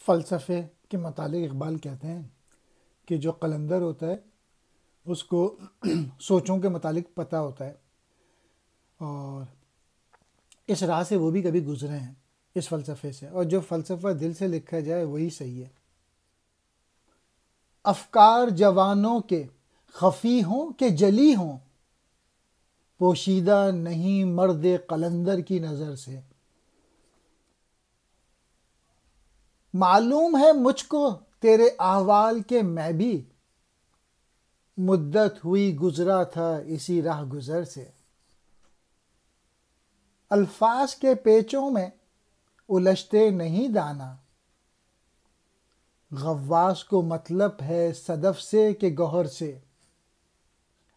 فلسفے کے متعلق اقبال کہتے ہیں کہ جو قلندر ہوتا ہے اس کو سوچوں کے متعلق پتہ ہوتا ہے، اور اس راہ سے وہ بھی کبھی گزرے ہیں اس فلسفے سے، اور جو فلسفہ دل سے لکھا جائے وہی صحیح ہے۔ افکار جوانوں کے خفی ہوں کہ جلی ہوں، پوشیدہ نہیں مرد قلندر کی نظر سے۔ معلوم ہے مجھ کو تیرے احوال کے میں بھی مدت ہوئی گزرا تھا اسی راہ گزر سے۔ الفاظ کے پیچوں میں الجھتے نہیں دانا، غواص کو مطلب ہے صدف سے کہ گوہر سے۔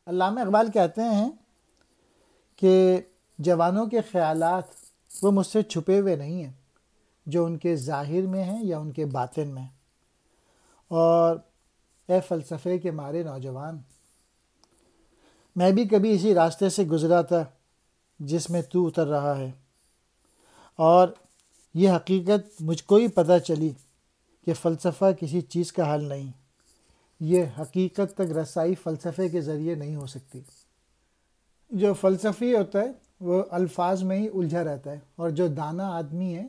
علامہ اقبال کہتے ہیں کہ جوانوں کے خیالات وہ مجھ سے چھپے ہوئے نہیں ہیں، جو ان کے ظاہر میں ہیں یا ان کے باطن میں۔ اور اے فلسفے کے مارے نوجوان، میں بھی کبھی اسی راستے سے گزرا تھا جس میں تو اتر رہا ہے، اور یہ حقیقت مجھ کو ہی پتہ چلی کہ فلسفہ کسی چیز کا حل نہیں، یہ حقیقت تک رسائی فلسفے کے ذریعے نہیں ہو سکتی۔ جو فلسفی ہوتا ہے وہ الفاظ میں ہی الجھا رہتا ہے، اور جو دانا آدمی ہے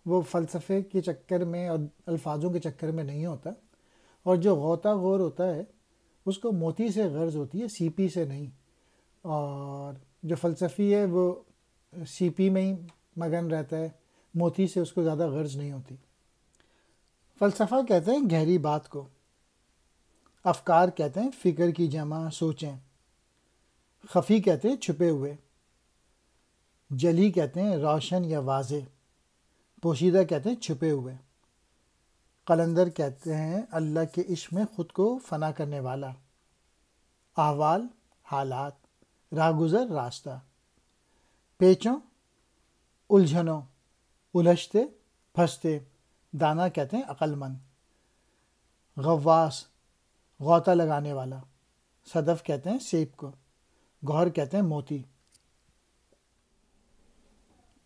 وہ فلسفے کے چکر میں اور الفاظوں کے چکر میں نہیں ہوتا، اور جو غوطہ غور ہوتا ہے اس کو موتی سے غرض ہوتی ہے، سیپی سے نہیں۔ اور جو فلسفی ہے وہ سیپی میں ہی مگن رہتا ہے، موتی سے اس کو زیادہ غرض نہیں ہوتی۔ فلسفہ کہتے ہیں گہری بات کو، افکار کہتے ہیں فکر کی جمع سوچیں، خفی کہتے ہیں چھپے ہوئے، جلی کہتے ہیں روشن یا واضح، پوشیدہ کہتے ہیں چھپے ہوئے، قلندر کہتے ہیں اللہ کے عشق میں خود کو فنا کرنے والا، احوال حالات، راہ گزر راستہ، پیچوں الجھنوں، الجھتے پھنستے، دانا کہتے ہیں عقل مند، غواص غوطہ لگانے والا، صدف کہتے ہیں سیب کو، گوہر کہتے ہیں موتی۔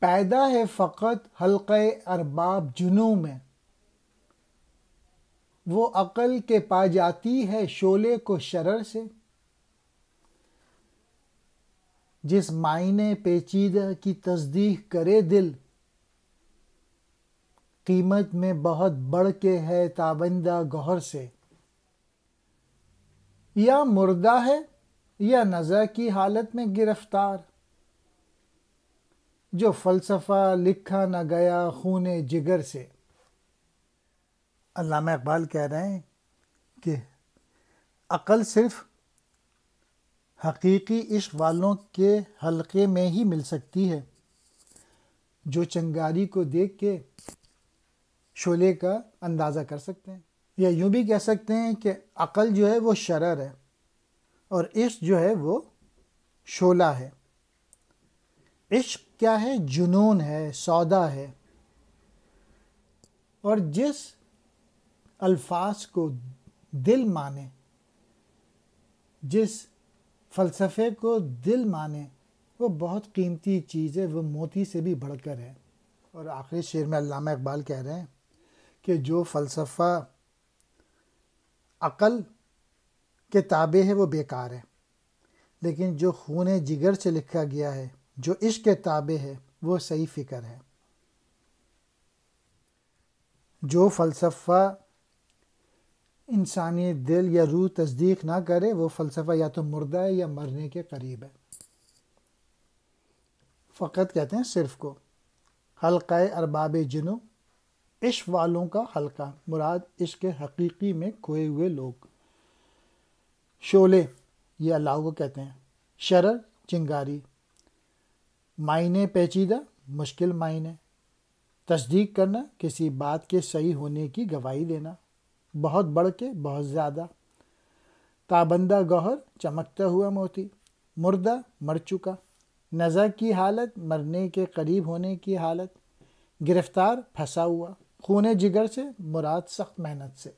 پیدا ہے فقط حلقہ ارباب جنوں میں، وہ عقل کے پا جاتی ہے شعلے کو شرر سے۔ جس معنی پیچیدہ کی تصدیق کرے دل، قیمت میں بہت بڑھ کے ہے تابندہ گوہر سے۔ یا مردہ ہے یا نزع کی حالت میں گرفتار، جو فلسفہ لکھا نہ گیا خون جگر سے۔ علامہ اقبال کہہ رہے ہیں کہ عقل صرف حقیقی عشق والوں کے حلقے میں ہی مل سکتی ہے، جو چنگاری کو دیکھ کے شعلے کا اندازہ کر سکتے ہیں۔ یا یوں بھی کہہ سکتے ہیں کہ عقل جو ہے وہ شرر ہے، اور عشق جو ہے وہ شعلہ ہے۔ عشق کیا ہے؟ جنون ہے، سودا ہے۔ اور جس الفاظ کو دل مانے، جس فلسفے کو دل مانے، وہ بہت قیمتی چیز ہے، وہ موتی سے بھی بڑھ کر ہے۔ اور آخری شعر میں علامہ اقبال کہہ رہے ہیں کہ جو فلسفہ عقل کے تابع ہے وہ بیکار ہے، لیکن جو خون جگر سے لکھا گیا ہے، جو عشق کے تابع ہے، وہ صحیح فکر ہے۔ جو فلسفہ انسانی دل یا روح تصدیق نہ کرے، وہ فلسفہ یا تو مردہ ہے یا مرنے کے قریب ہے۔ فقط کہتے ہیں صرف کو، حلقہ ارباب جنوں، عشق والوں کا حلقہ، مراد عشق حقیقی میں کھوئے ہوئے لوگ۔ شعلے، یہ اللہ کو کہتے ہیں۔ شرر، چنگاری۔ معنی پیچیدہ، مشکل معنی۔ تصدیق کرنا، کسی بات کے صحیح ہونے کی گواہی دینا، بہت بڑھ کے، بہت زیادہ۔ تابندہ گوہر، چمکتا ہوا موتی۔ مردہ، مر چکا۔ نزع کی حالت، مرنے کے قریب ہونے کی حالت۔ گرفتار، پھنسا ہوا۔ خون جگر سے، مراد سخت محنت سے۔